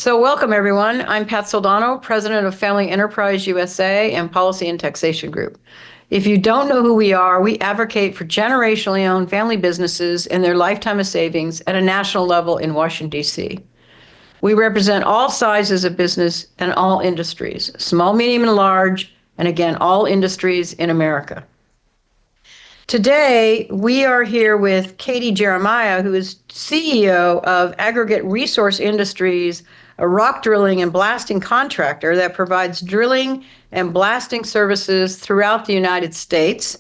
So welcome, everyone. I'm Pat Soldano, president of Family Enterprise USA and Policy and Taxation Group. If you don't know who we are, we advocate for generationally owned family businesses and their lifetime of savings at a national level in Washington, D.C. We represent all sizes of business and all industries, small, medium, and large, and again, all industries in America. Today, we are here with Katie Jeremiah, who is CEO of Aggregate Resource Industries, a rock drilling and blasting contractor that provides drilling and blasting services throughout the United States.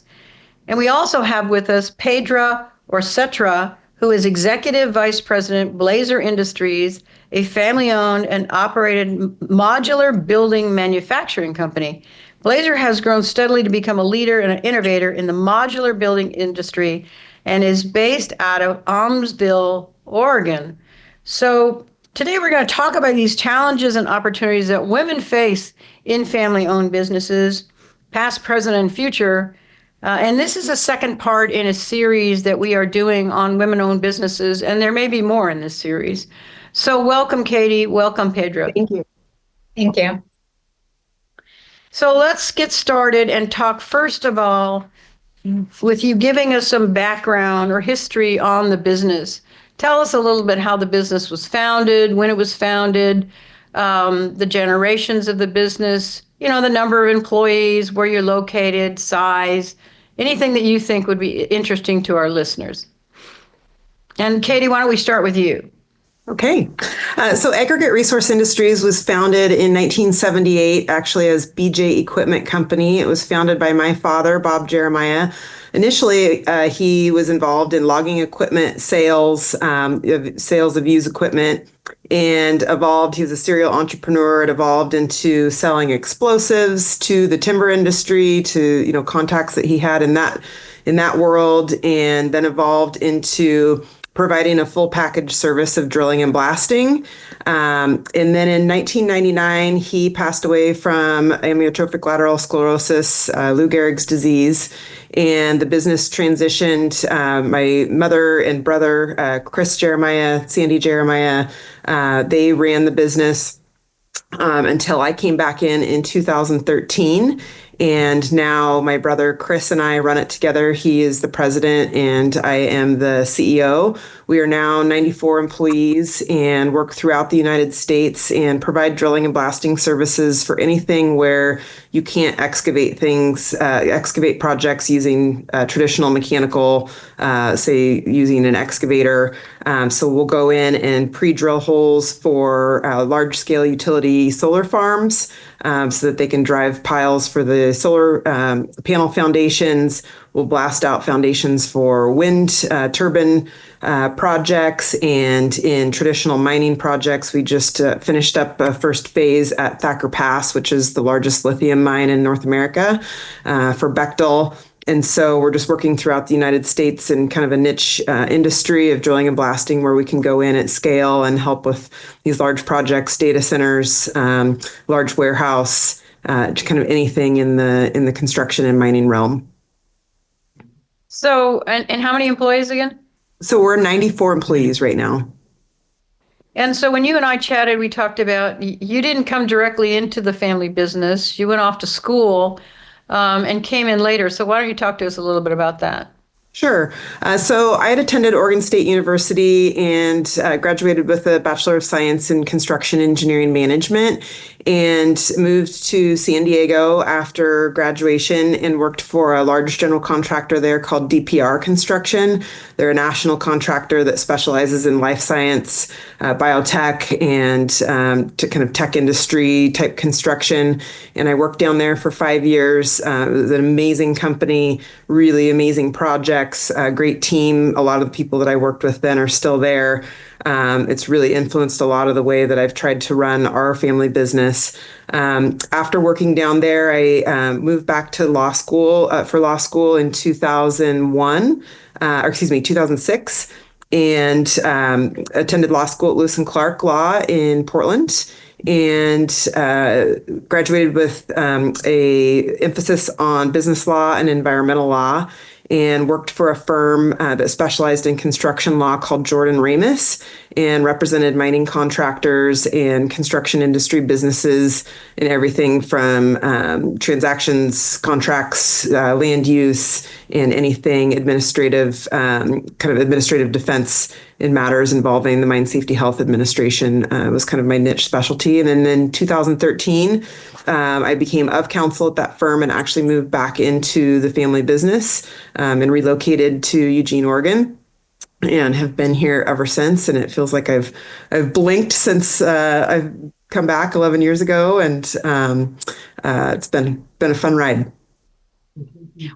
And we also have with us Paetra Orueta, who is Executive Vice President, Blazer Industries, a family-owned and operated modular building manufacturing company. Blazer has grown steadily to become a leader and an innovator in the modular building industry and is based out of Almsville, Oregon. So today we're going to talk about these challenges and opportunities that women face in family-owned businesses, past, present, and future. And this is a second part in a series that we are doing on women-owned businesses, and there may be more in this series. So welcome, Katie. Welcome, Paetra. Thank you. Thank you. So let's get started and talk first of all with you giving us some background or history on the business. Tell us a little bit how the business was founded, when it was founded, the generations of the business, the number of employees, where you're located, size, anything that you think would be interesting to our listeners. And Katie, why don't we start with you? Okay. So Aggregate Resource Industries was founded in 1978, actually as BJ Equipment Company. It was founded by my father, Bob Jeremiah. Initially, he was involved in logging equipment sales, sales of used equipment, and evolved. He was a serial entrepreneur. It evolved into selling explosives to the timber industry, to contacts that he had in that world, and then evolved into providing a full package service of drilling and blasting. And then in 1999, he passed away from amyotrophic lateral sclerosis, Lou Gehrig's disease, and the business transitioned. My mother and brother, Chris Jeremiah, Sandy Jeremiah, they ran the business until I came back in 2013. And now my brother Chris and I run it together. He is the president and I am the CEO. We are now 94 employees and work throughout the United States and provide drilling and blasting services for anything where you can't excavate projects using traditional mechanical, say using an excavator. So we'll go in and pre-drill holes for large-scale utility solar farms so that they can drive piles for the solar panel foundations. We'll blast out foundations for wind turbine projects, and in traditional mining projects, we just finished up a first phase at Thacker Pass, which is the largest lithium mine in North America for Bechtel. And so we're just working throughout the United States in kind of a niche industry of drilling and blasting where we can go in at scale and help with these large projects, data centers, large warehouse, kind of anything in the construction and mining realm. So, and how many employees again? So we're 94 employees right now. And so when you and I chatted, we talked about you didn't come directly into the family business. You went off to school and came in later. So why don't you talk to us a little bit about that? Sure. So I had attended Oregon State University and graduated with a Bachelor of Science in Construction Engineering Management, and moved to San Diego after graduation and worked for a large general contractor there called DPR Construction. They're a national contractor that specializes in life science, biotech, and to kind of tech industry type construction. And I worked down there for 5 years. It was an amazing company, really amazing projects, a great team. A lot of the people that I worked with then are still there. It's really influenced a lot of the way that I've tried to run our family business. After working down there, I moved back to law school in 2006, and attended law school at Lewis and Clark Law in Portland, and graduated with a emphasis on business law and environmental law. and worked for a firm that specialized in construction law called Jordan Ramus and represented mining contractors and construction industry businesses in everything from transactions, contracts, land use, and anything administrative, kind of administrative defense in matters involving the Mine Safety Health Administration was kind of my niche specialty. And then in 2013, I became of counsel at that firm and actually moved back into the family business and relocated to Eugene, Oregon, and have been here ever since. And it feels like I've blinked since I've come back 11 years ago, and it's been a fun ride.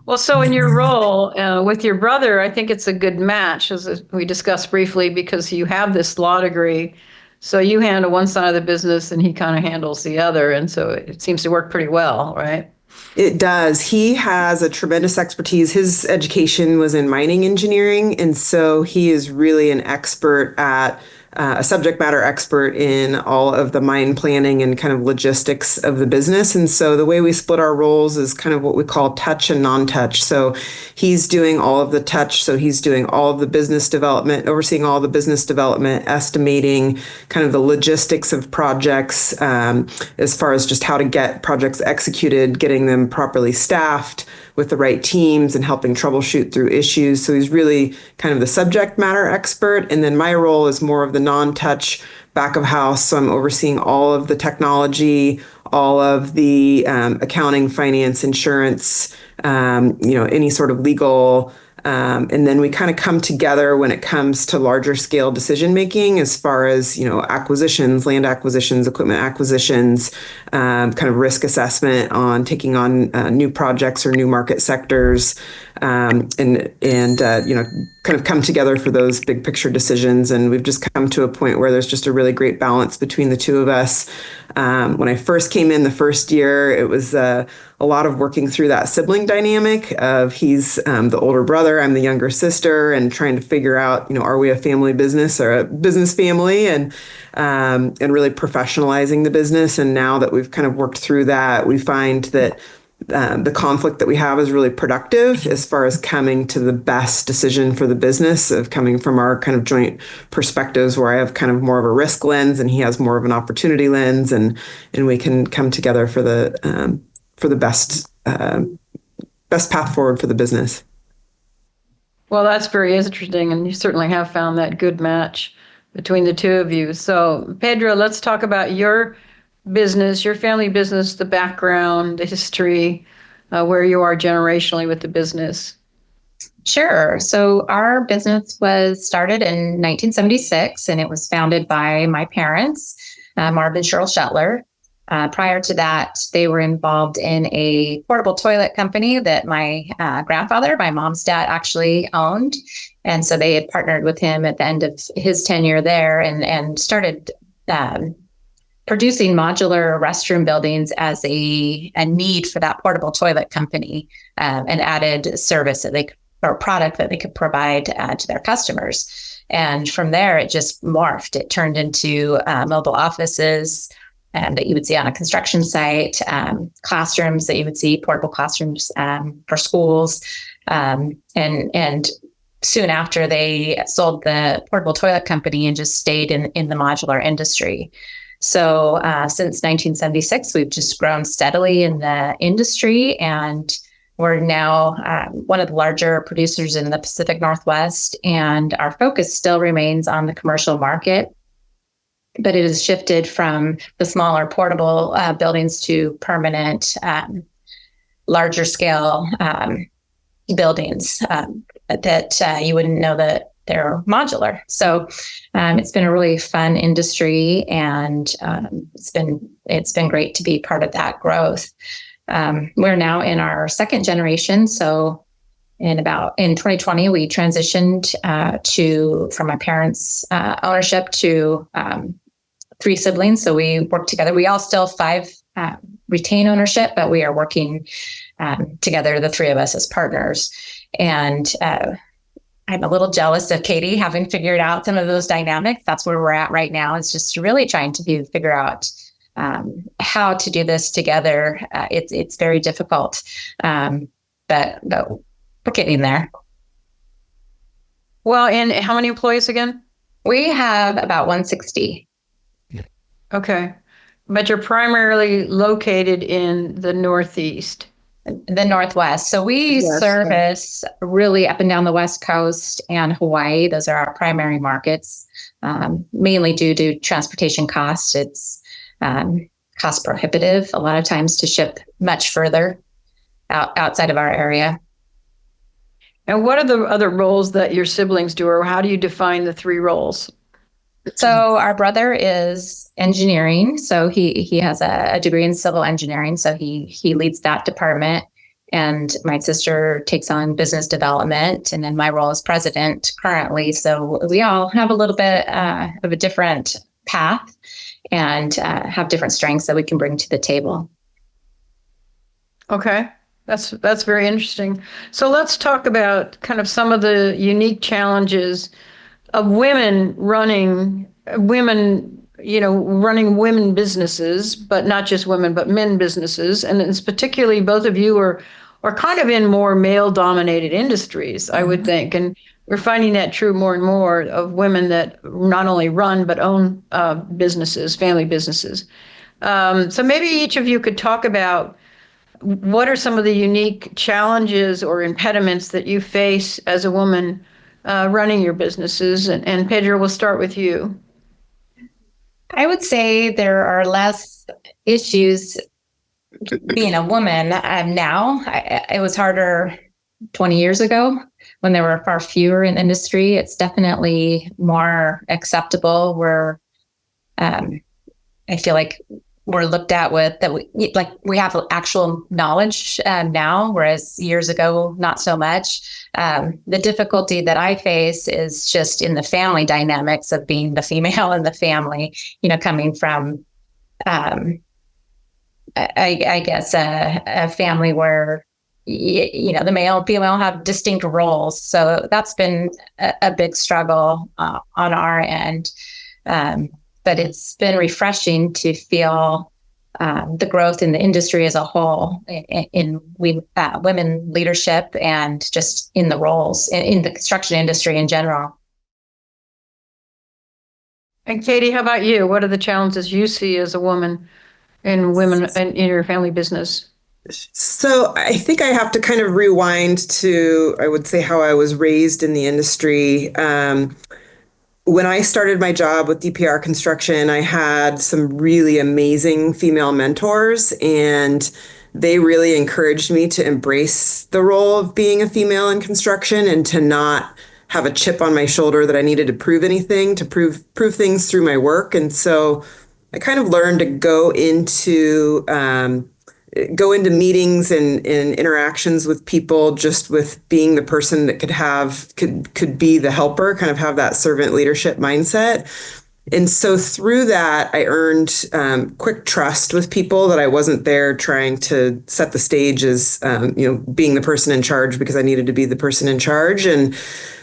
Well, so in your role with your brother, I think it's a good match, as we discussed briefly, because you have this law degree. So you handle one side of the business and he kind of handles the other. And so it seems to work pretty well, right? It does. He has a tremendous expertise. His education was in mining engineering. And so he is really an expert at a subject matter expert in all of the mine planning and kind of logistics of the business. And so the way we split our roles is kind of what we call touch and non-touch. So he's doing all of the touch. So he's doing all of the business development, overseeing all the business development, estimating kind of the logistics of projects, as far as just how to get projects executed, getting them properly staffed with the right teams and helping troubleshoot through issues. So he's really kind of the subject matter expert. And then my role is more of the non-touch back of house. So I'm overseeing all of the technology, all of the accounting, finance, insurance, any sort of legal. And then we kind of come together when it comes to larger scale decision making, as far as acquisitions, land acquisitions, equipment acquisitions, kind of risk assessment on taking on new projects or new market sectors, and kind of come together for those big picture decisions. And we've just come to a point where there's just a really great balance between the two of us. When I first came in the first year, it was a lot of working through that sibling dynamic of he's the older brother, I'm the younger sister, and trying to figure out, are we a family business or a business family, and really professionalizing the business. And now that we've kind of worked through that, we find that the conflict that we have is really productive as far as coming to the best decision for the business, of coming from our kind of joint perspectives, where I have kind of more of a risk lens and he has more of an opportunity lens, and we can come together for the best path forward for the business. Well, that's very interesting, and you certainly have found that good match between the two of you. So, Paetra, let's talk about your business, your family business, the background, the history, where you are generationally with the business. Sure. So our business was started in 1976, and it was founded by my parents, Marv and Cheryl Shetler. Prior to that, they were involved in a portable toilet company that my grandfather, my mom's dad, actually owned. And so they had partnered with him at the end of his tenure there and started producing modular restroom buildings as a need for that portable toilet company, and added service or product that they could provide to their customers. And from there, it just morphed. It turned into mobile offices that you would see on a construction site, classrooms that you would see, portable classrooms for schools. And soon after, they sold the portable toilet company and just stayed in the modular industry. So since 1976, we've just grown steadily in the industry, and we're now one of the larger producers in the Pacific Northwest, and our focus still remains on the commercial market, but it has shifted from the smaller portable buildings to permanent, larger scale buildings that you wouldn't know that they're modular. So it's been a really fun industry, and it's been great to be part of that growth. We're now in our second generation. So in 2020, we transitioned from my parents' ownership to 3 siblings. So we work together. We all still 5 retain ownership, but we are working together, the 3 of us as partners. And I'm a little jealous of Katie having figured out some of those dynamics. That's where we're at right now. It's just really trying to figure out how to do this together. It's very difficult, but getting there. Well, and how many employees again? We have about 160. Okay. But you're primarily located in the Northeast. The Northwest. So we Yes. service really up and down the West Coast and Hawaii. Those are our primary markets, mainly due to transportation costs. It's cost prohibitive a lot of times to ship much further outside of our area. And what are the other roles that your siblings do, or how do you define the three roles? So our brother is engineering. So he has a degree in civil engineering. So he leads that department. And my sister takes on business development. And then my role is president currently. So we all have a little bit of a different path and have different strengths that we can bring to the table. Okay. That's very interesting. So let's talk about kind of some of the unique challenges of women running women businesses, but not just women, but men businesses. And it's particularly both of you are kind of in more male dominated industries, I would think. And we're finding that true more and more of women that not only run, but own businesses, family businesses. So maybe each of you could talk about what are some of the unique challenges or impediments that you face as a woman running your businesses? And Paetra, we'll start with you. I would say there are less issues being a woman now. It was harder 20 years ago when there were far fewer in the industry. It's definitely more acceptable where I feel like we're looked at with that we have actual knowledge now, whereas years ago, not so much. The difficulty that I face is just in the family dynamics of being the female in the family, coming from, I guess, a family where, the male and female have distinct roles. So that's been a big struggle on our end. But it's been refreshing to feel the growth in the industry as a whole in women leadership and just in the roles in the construction industry in general. And Katie, how about you? What are the challenges you see as a woman in your family business? So I think I have to kind of rewind to, I would say, how I was raised in the industry. When I started my job with DPR Construction, I had some really amazing female mentors, and they really encouraged me to embrace the role of being a female in construction and to not have a chip on my shoulder that I needed to prove anything, to prove things through my work. And so I kind of learned to go into meetings and interactions with people just with being the person that could be the helper, kind of have that servant leadership mindset. And so through that, I earned quick trust with people, that I wasn't there trying to set the stage as, being the person in charge because I needed to be the person in charge. And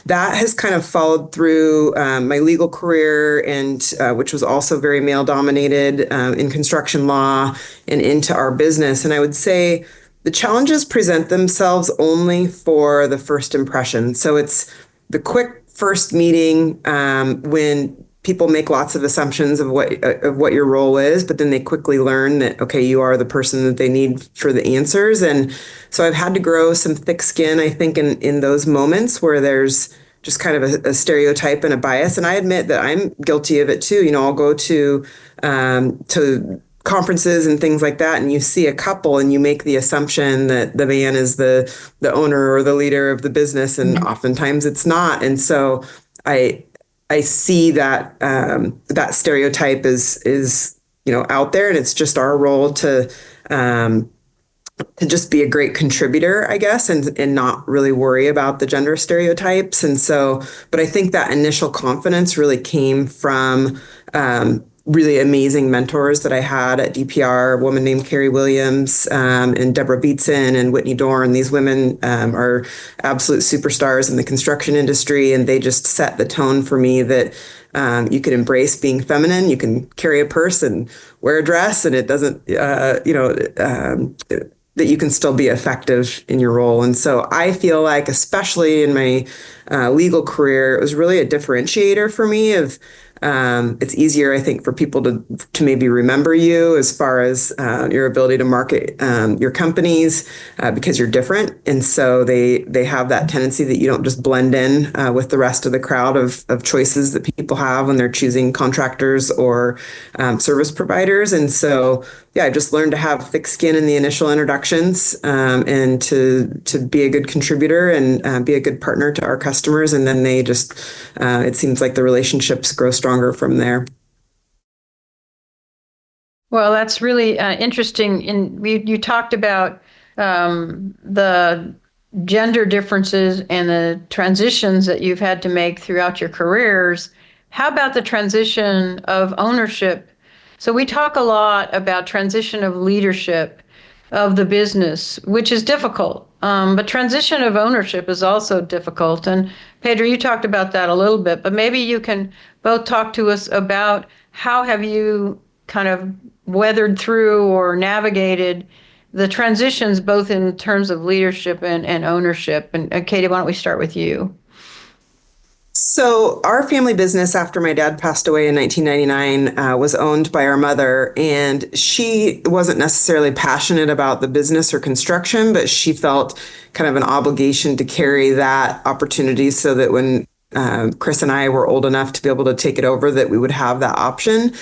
that has kind of followed through my legal career, and which was also very male dominated in construction law and into our business. And I would say the challenges present themselves only for the first impression. So it's the quick first meeting when people make lots of assumptions of what your role is, but then they quickly learn that, okay, you are the person that they need for the answers. And so I've had to grow some thick skin, I think, in those moments where there's just kind of a stereotype and a bias. And I admit that I'm guilty of it too. I'll go to conferences and things like that, and you see a couple and you make the assumption that the man is the owner or the leader of the business, and oftentimes it's not. And so I see that that stereotype is out there, and it's just our role to just be a great contributor, I guess, and not really worry about the gender stereotypes. And so, but I think that initial confidence really came from really amazing mentors that I had at DPR, a woman named Carrie Williams and Deborah Beatson and Whitney Dorn. These women are absolute superstars in the construction industry, and they just set the tone for me that you can embrace being feminine, you can carry a purse and wear a dress, and it doesn't, that you can still be effective in your role. And so I feel like, especially in my legal career, it was really a differentiator for me of it's easier, I think, for people to maybe remember you as far as your ability to market your companies because you're different, and so they have that tendency that you don't just blend in with the rest of the crowd of choices that people have when they're choosing contractors or service providers. And so, yeah, I just learned to have thick skin in the initial introductions and to be a good contributor and be a good partner to our customers, and then they just it seems like the relationships grow stronger from there. Well, that's really interesting. You talked about the gender differences and the transitions that you've had to make throughout your careers. How about the transition of ownership? So we talk a lot about transition of leadership of the business, which is difficult. But transition of ownership is also difficult. And Paetra, you talked about that a little bit, but maybe you can both talk to us about how have you kind of weathered through or navigated the transitions, both in terms of leadership and ownership. And Katie, why don't we start with you? So our family business, after my dad passed away in 1999, was owned by our mother, and she wasn't necessarily passionate about the business or construction, but she felt kind of an obligation to carry that opportunity so that when Chris and I were old enough to be able to take it over, that we would have that option.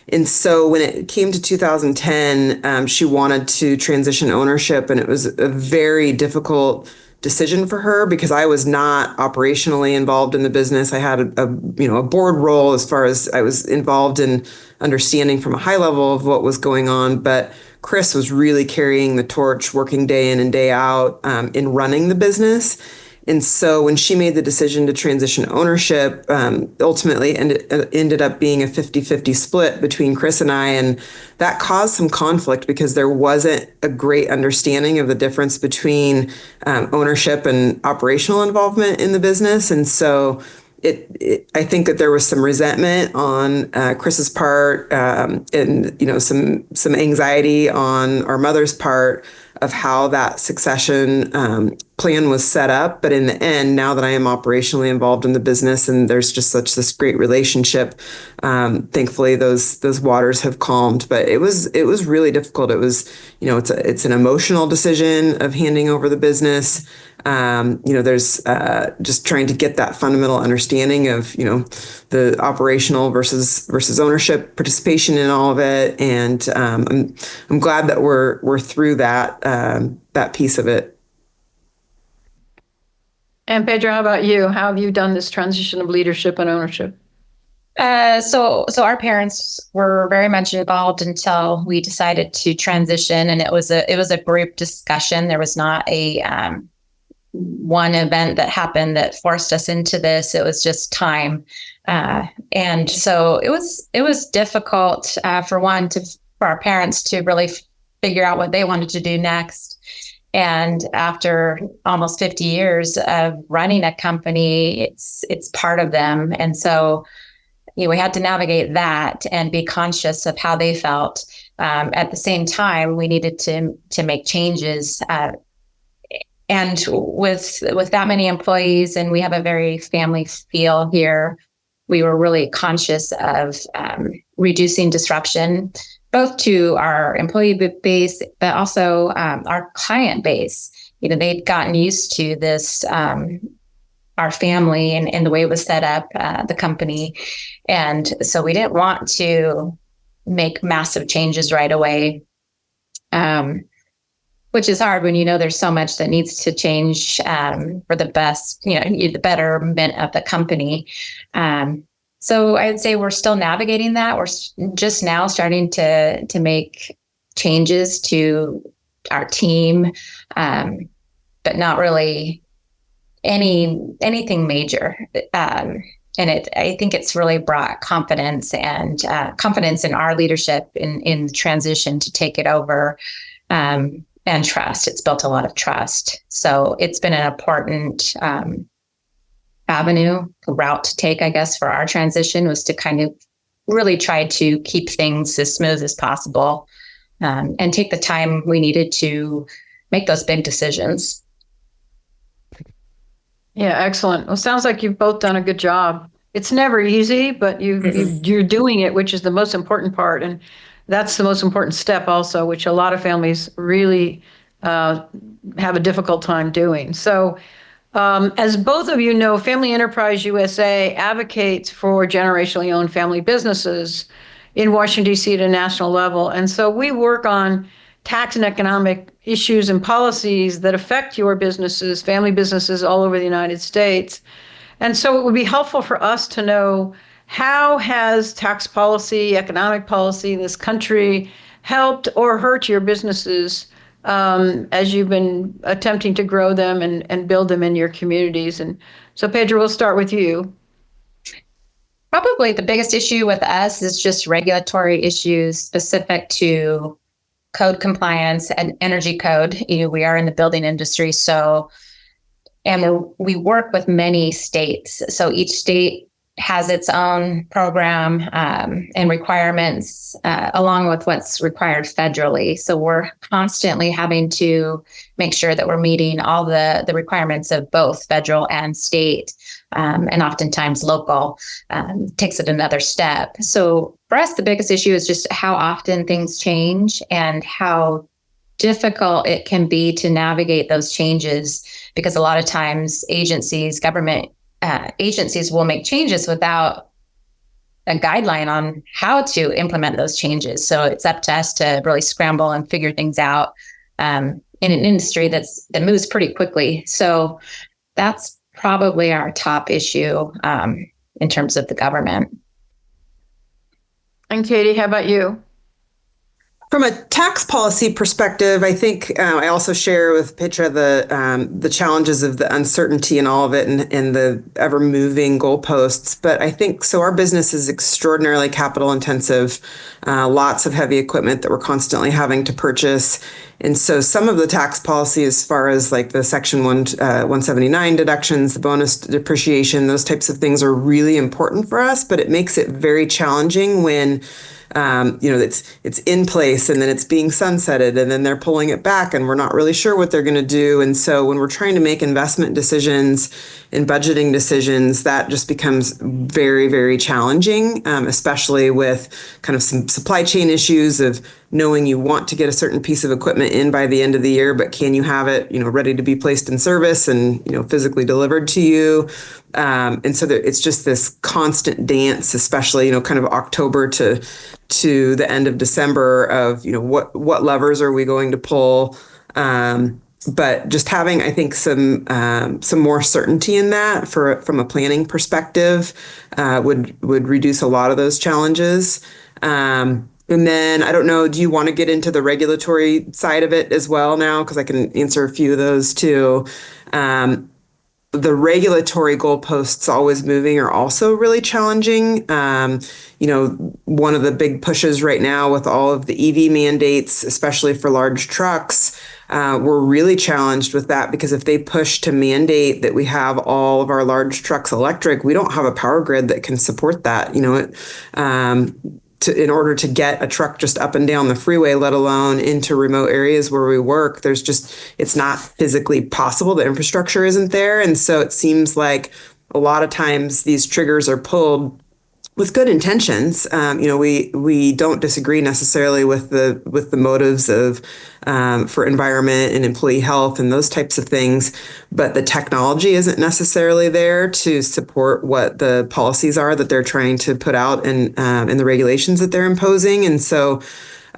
And so when it came to 2010, she wanted to transition ownership, and it was a very difficult decision for her because I was not operationally involved in the business. I had a board role as far as I was involved in understanding from a high level of what was going on, but Chris was really carrying the torch, working day in and day out in running the business. And so when she made the decision to transition ownership, ultimately ended up being a 50-50 split between Chris and I. And that caused some conflict because there wasn't a great understanding of the difference between ownership and operational involvement in the business. And so I think that there was some resentment on Chris's part, and some anxiety on our mother's part of how that succession plan was set up. But in the end, now that I am operationally involved in the business and there's just such this great relationship, thankfully those waters have calmed. But it was really difficult. It was, it's an emotional decision of handing over the business. There's just trying to get that fundamental understanding of, the operational versus ownership participation in all of it. And I'm glad that we're through that piece of it. And Paetra, how about you? How have you done this transition of leadership and ownership? So our parents were very much involved until we decided to transition, and it was a group discussion. There was not a one event that happened that forced us into this. It was just time, and so it was difficult for our parents to really figure out what they wanted to do next. And after almost 50 years of running a company, it's part of them. And so, we had to navigate that and be conscious of how they felt. At the same time, we needed to make changes. And with that many employees, and we have a very family feel here, we were really conscious of reducing disruption, both to our employee base, but also our client base. They'd gotten used to this, our family and the way it was set up, the company. And so we didn't want to make massive changes right away, which is hard when there's so much that needs to change for the best, the betterment of the company. So I'd say we're still navigating that. We're just now starting to make changes to our team, but not really anything major. And I think it's really brought confidence and confidence in our leadership in the transition to take it over, and trust. It's built a lot of trust. So it's been an important route to take, I guess, for our transition, was to kind of really try to keep things as smooth as possible. and take the time we needed to make those big decisions. Yeah, excellent. Well, sounds like you've both done a good job. It's never easy, but you're doing it, which is the most important part, and that's the most important step also, which a lot of families really have a difficult time doing. So, as both of you know, Family Enterprise USA advocates for generationally owned family businesses in Washington, D.C. at a national level, and so we work on tax and economic issues and policies that affect your businesses, family businesses all over the United States. And so it would be helpful for us to know, how has tax policy, economic policy in this country helped or hurt your businesses as you've been attempting to grow them and build them in your communities? And so, Paetra, we'll start with you. Probably the biggest issue with us is just regulatory issues specific to code compliance and energy code. We are in the building industry, and we work with many states. So each state has its own program and requirements, along with what's required federally. So we're constantly having to make sure that we're meeting all the requirements of both federal and state, and oftentimes local takes it another step. So for us, the biggest issue is just how often things change and how difficult it can be to navigate those changes, because a lot of times government agencies will make changes without a guideline on how to implement those changes. So it's up to us to really scramble and figure things out in an industry that moves pretty quickly. So that's probably our top issue in terms of the government. And Katie, how about you? From a tax policy perspective, I think I also share with Paetra the challenges of the uncertainty in all of it and the ever moving goalposts. But I think so. Our business is extraordinarily capital intensive, lots of heavy equipment that we're constantly having to purchase. And so some of the tax policy, as far as like the Section 179 deductions, the bonus depreciation, those types of things are really important for us. But it makes it very challenging when it's in place and then it's being sunsetted and then they're pulling it back and we're not really sure what they're going to do. And so when we're trying to make investment decisions and budgeting decisions, that just becomes very, very challenging, especially with kind of some supply chain issues of knowing you want to get a certain piece of equipment in by the end of the year, but can you have it, ready to be placed in service and, physically delivered to you? And so it's just this constant dance, especially, kind of October to the end of December of, what levers are we going to pull? But just having, I think, some more certainty in that from a planning perspective would reduce a lot of those challenges. And then I don't know, do you want to get into the regulatory side of it as well now? Because I can answer a few of those too. The regulatory goalposts always moving are also really challenging. One of the big pushes right now with all of the EV mandates, especially for large trucks, we're really challenged with that, because if they push to mandate that we have all of our large trucks electric, we don't have a power grid that can support that. In order to get a truck just up and down the freeway, let alone into remote areas where we work, it's not physically possible. The infrastructure isn't there. And so it seems like a lot of times these triggers are pulled with good intentions. We don't disagree necessarily with the motives of for environment and employee health and those types of things, but the technology isn't necessarily there to support what the policies are that they're trying to put out and the regulations that they're imposing. And so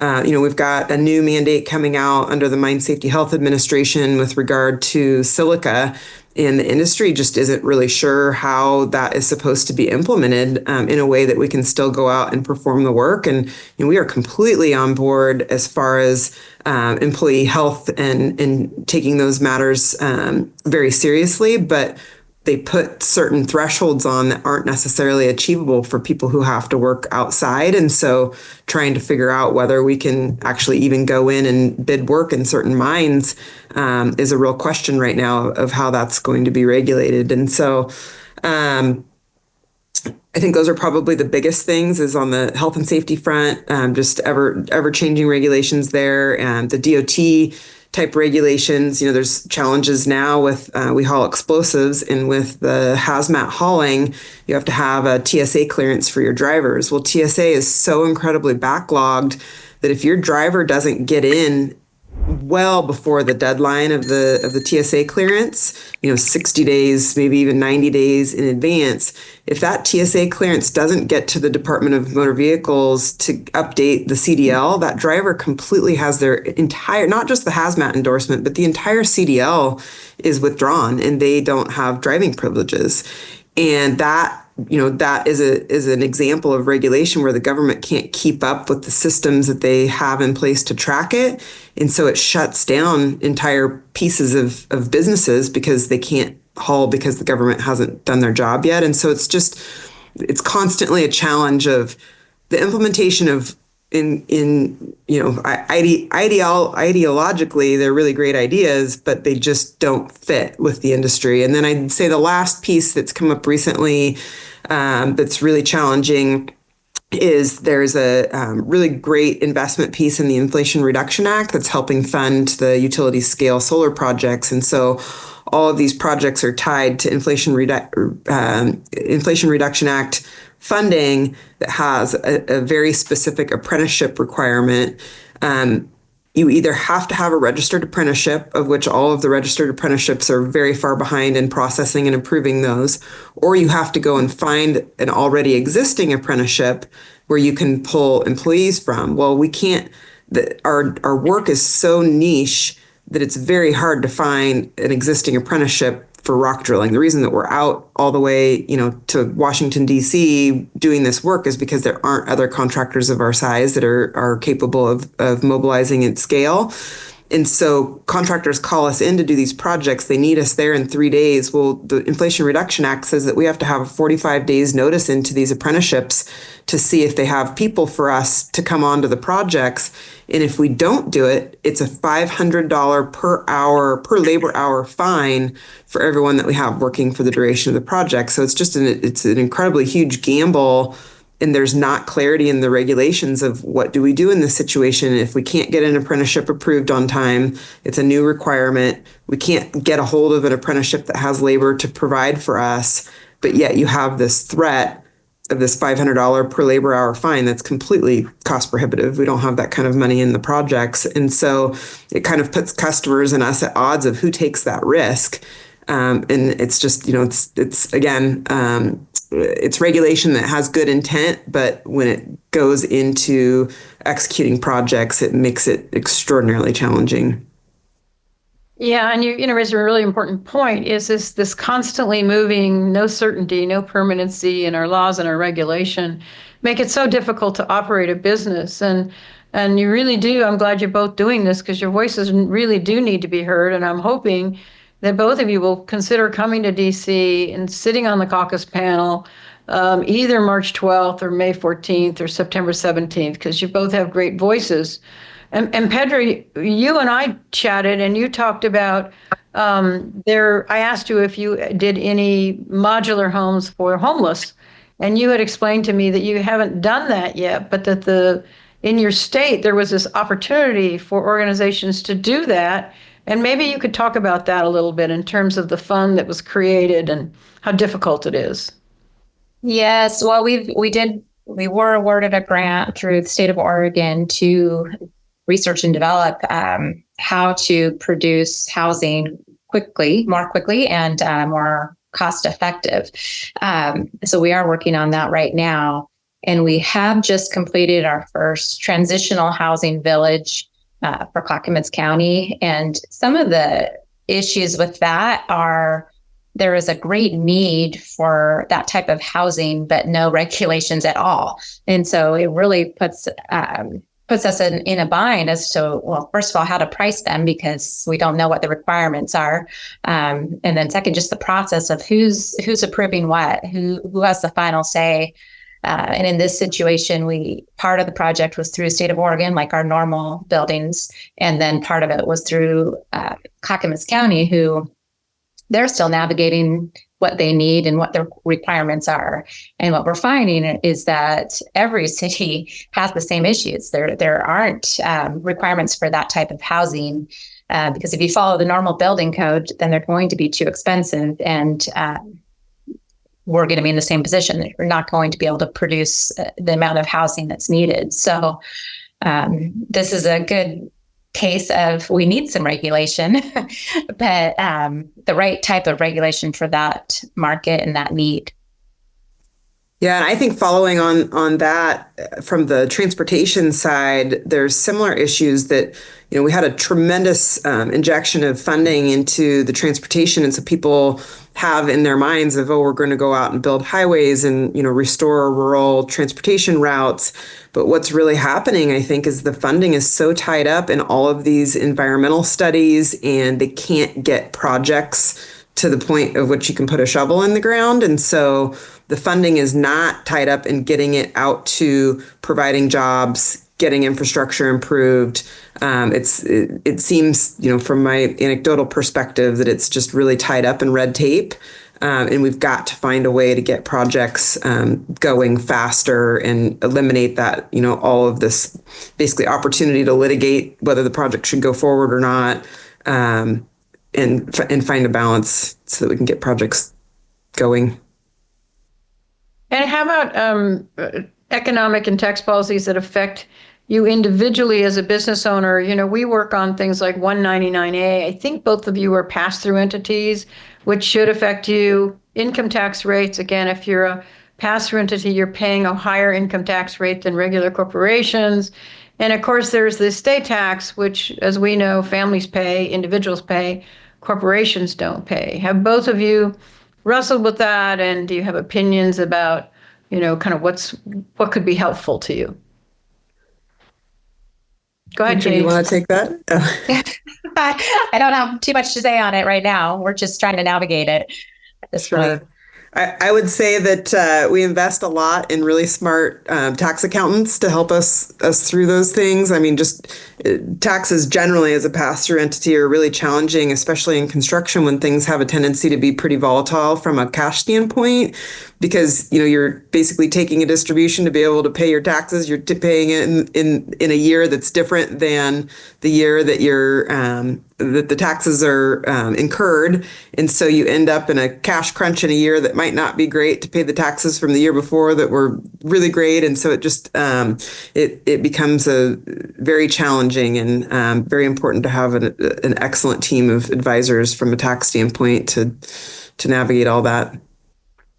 we've got a new mandate coming out under the Mine Safety Health Administration with regard to silica, and the industry just isn't really sure how that is supposed to be implemented in a way that we can still go out and perform the work. And we are completely on board as far as employee health and taking those matters very seriously, but they put certain thresholds on that aren't necessarily achievable for people who have to work outside. And so trying to figure out whether we can actually even go in and bid work in certain mines is a real question right now of how that's going to be regulated. And so I think those are probably the biggest things is on the health and safety front, just ever changing regulations there, and the DOT type regulations. There's challenges now with we haul explosives, and with the hazmat hauling, you have to have a TSA clearance for your drivers. Well, TSA is so incredibly backlogged that if your driver doesn't get in well before the deadline of the TSA clearance, 60 days, maybe even 90 days in advance, if that TSA clearance doesn't get to the Department of Motor Vehicles to update the CDL, that driver completely has their entire, not just the hazmat endorsement, but the entire CDL is withdrawn, and they don't have driving privileges. And that is an example of regulation where the government can't keep up with the systems that they have in place to track it. And so it shuts down entire pieces of businesses because they can't haul because the government hasn't done their job yet. And so it's constantly a challenge of the implementation of ideologically, they're really great ideas, but they just don't fit with the industry. And then I'd say the last piece that's come up recently that's really challenging is there's a really great investment piece in the Inflation Reduction Act that's helping fund the utility scale solar projects. And so all of these projects are tied to Inflation Reduction Act funding that has a very specific apprenticeship requirement. You either have to have a registered apprenticeship, of which all of the registered apprenticeships are very far behind in processing and approving those, or you have to go and find an already existing apprenticeship where you can pull employees from. Well, we can't, our work is so niche that it's very hard to find an existing apprenticeship for rock drilling. The reason that we're out all the way, to Washington, D.C. doing this work is because there aren't other contractors of our size that are capable of mobilizing at scale. And so contractors call us in to do these projects. They need us there in 3 days. Well, the Inflation Reduction Act says that we have to have 45 days notice into these apprenticeships to see if they have people for us to come onto the projects. And if we don't do it, it's a $500 per labor hour fine for everyone that we have working for the duration of the project. So it's an incredibly huge gamble. And there's not clarity in the regulations of what do we do in this situation. If we can't get an apprenticeship approved on time, it's a new requirement. We can't get a hold of an apprenticeship that has labor to provide for us, but yet you have this threat of this $500 per labor hour fine that's completely cost prohibitive. We don't have that kind of money in the projects. And so it kind of puts customers and us at odds of who takes that risk. And it's just, it's again, it's regulation that has good intent, but when it goes into executing projects, it makes it extraordinarily challenging. Yeah, and you raised a really important point, is this constantly moving, no certainty, no permanency in our laws and our regulation make it so difficult to operate a business. And you really do, I'm glad you're both doing this because your voices really do need to be heard. And I'm hoping that both of you will consider coming to DC and sitting on the caucus panel either March 12th or May 14th or September 17th, because you both have great voices. And Paetra, you and I chatted and you talked about I asked you if you did any modular homes for homeless. And you had explained to me that you haven't done that yet, but that in your state, there was this opportunity for organizations to do that. And maybe you could talk about that a little bit in terms of the fund that was created and how difficult it is. Yes, well, we were awarded a grant through the state of Oregon to research and develop how to produce housing more quickly, and more cost effective. So we are working on that right now. And we have just completed our first transitional housing village for Clackamas County. And some of the issues with that are there is a great need for that type of housing, but no regulations at all. And so it really puts us in a bind as to, well, first of all, how to price them because we don't know what the requirements are. And then second, just the process of who's approving what, who has the final say. And in this situation, part of the project was through the state of Oregon, like our normal buildings. And then part of it was through Clackamas County, who they're still navigating what they need and what their requirements are. And what we're finding is that every city has the same issues. There aren't requirements for that type of housing because if you follow the normal building code, then they're going to be too expensive, and we're going to be in the same position that we're not going to be able to produce the amount of housing that's needed. So this is a good case of we need some regulation, but the right type of regulation for that market and that need. Yeah, and I think following on that from the transportation side, there's similar issues that, we had a tremendous injection of funding into the transportation. And so people have in their minds of, we're going to go out and build highways and, restore rural transportation routes. But what's really happening, I think, is the funding is so tied up in all of these environmental studies, and they can't get projects to the point of which you can put a shovel in the ground. And so the funding is not tied up in getting it out to providing jobs, getting infrastructure improved. It seems, from my anecdotal perspective, that it's just really tied up in red tape. And we've got to find a way to get projects going faster and eliminate that, all of this basically opportunity to litigate whether the project should go forward or not, and find a balance so that we can get projects going. And how about economic and tax policies that affect you individually as a business owner? We work on things like 199A. I think both of you are pass-through entities, which should affect you. Income tax rates, again, if you're a pass-through entity, you're paying a higher income tax rate than regular corporations. And of course, there's the estate tax, which, as we know, families pay, individuals pay, corporations don't pay. Have both of you wrestled with that? And do you have opinions about, kind of what could be helpful to you? Go ahead, Paetra, Katie. you want to take that? I don't have too much to say on it right now. We're just trying to navigate it at this point. I would say that we invest a lot in really smart tax accountants to help us through those things. I mean, just taxes generally as a pass-through entity are really challenging, especially in construction when things have a tendency to be pretty volatile from a cash standpoint, because you're basically taking a distribution to be able to pay your taxes. You're paying it in a year that's different than the year that that the taxes are incurred, and so you end up in a cash crunch in a year that might not be great to pay the taxes from the year before that were really great, and so it just it becomes a very challenging and very important to have an excellent team of advisors from a tax standpoint to navigate all that.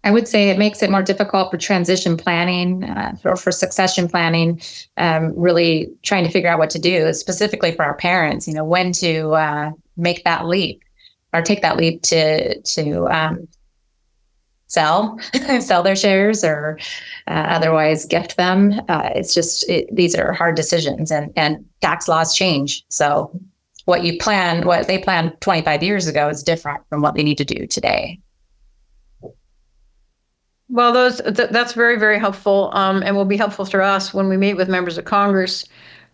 I would say it makes it more difficult for transition planning or for succession planning, really trying to figure out what to do, specifically for our parents, when to make that leap or take that leap to sell their shares or otherwise gift them. It's just, these are hard decisions and tax laws change. So what they planned 25 years ago is different from what they need to do today. Well, that's very, very helpful, and will be helpful for us when we meet with members of Congress.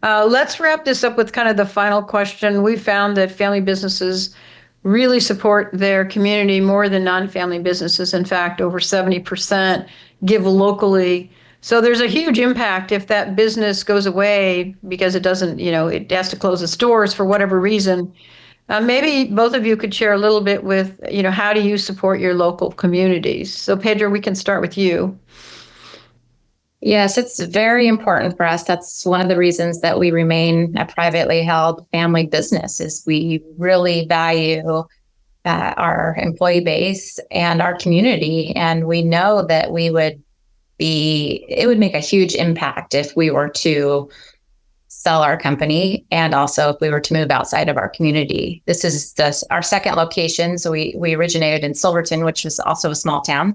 Let's wrap this up with kind of the final question. We found that family businesses really support their community more than non-family businesses. In fact, over 70% give locally. So there's a huge impact if that business goes away because it doesn't, it has to close its doors for whatever reason. Maybe both of you could share a little bit with, how do you support your local communities? So Paetra, we can start with you. Yes, it's very important for us. That's one of the reasons that we remain a privately held family business is we really value our employee base and our community. And we know that it would make a huge impact if we were to sell our company, and also if we were to move outside of our community. This is our second location. So we originated in Silverton, which was also a small town,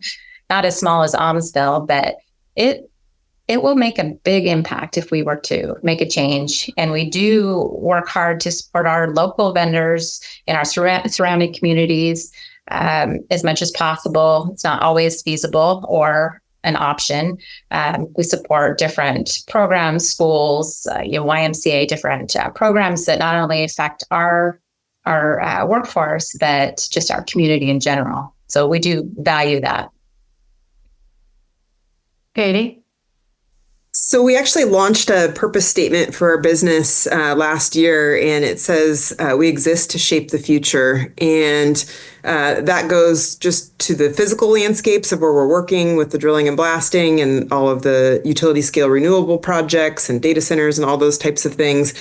not as small as Almsville, but it will make a big impact if we were to make a change. And we do work hard to support our local vendors in our surrounding communities as much as possible. It's not always feasible or an option. We support different programs, schools, YMCA, different programs that not only affect our our workforce, but just our community in general. So we do value that. Katie? So we actually launched a purpose statement for our business last year, and it says we exist to shape the future. And that goes just to the physical landscapes of where we're working with the drilling and blasting and all of the utility scale renewable projects and data centers and all those types of things.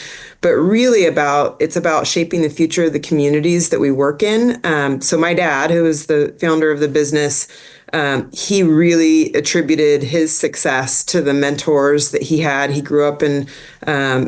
But really it's about shaping the future of the communities that we work in. So my dad, who is the founder of the business, he really attributed his success to the mentors that he had. He grew up in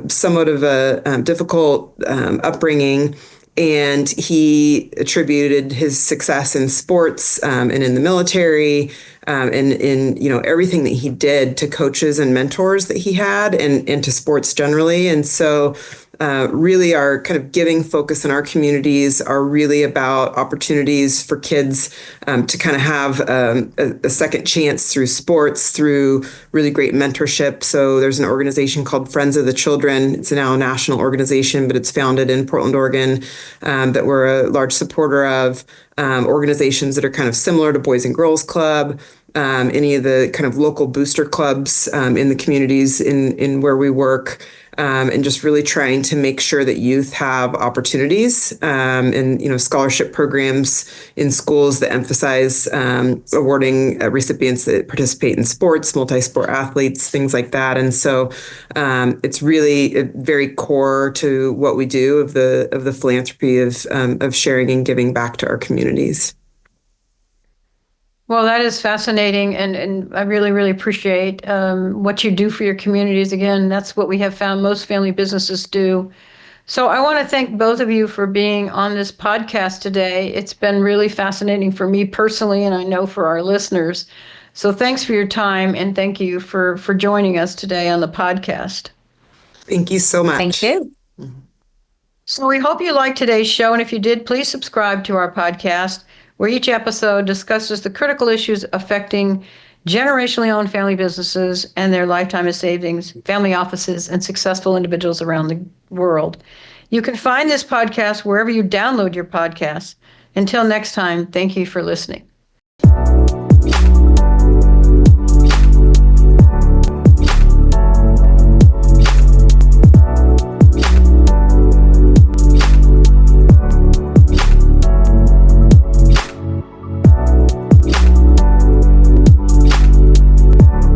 somewhat of a difficult upbringing, and he attributed his success in sports and in the military and in everything that he did to coaches and mentors that he had, and to sports generally. And so really our kind of giving focus in our communities are really about opportunities for kids to kind of have a second chance through sports, through really great mentorship. So there's an organization called Friends of the Children. It's now a national organization, but it's founded in Portland, Oregon, that we're a large supporter of. Organizations that are kind of similar to Boys and Girls Club, any of the kind of local booster clubs in the communities in where we work. And just really trying to make sure that youth have opportunities and scholarship programs in schools that emphasize awarding recipients that participate in sports, multi-sport athletes, things like that. And so it's really very core to what we do of the philanthropy of sharing and giving back to our communities. Well, that is fascinating, and I really, really appreciate what you do for your communities. Again, that's what we have found most family businesses do. So I want to thank both of you for being on this podcast today. It's been really fascinating for me personally, and I know for our listeners. So thanks for your time, and thank you for joining us today on the podcast. Thank you so much. Thank you. So we hope you liked today's show, and if you did, please subscribe to our podcast, where each episode discusses the critical issues affecting generationally owned family businesses and their lifetime of savings, family offices, and successful individuals around the world. You can find this podcast wherever you download your podcasts. Until next time, thank you for listening.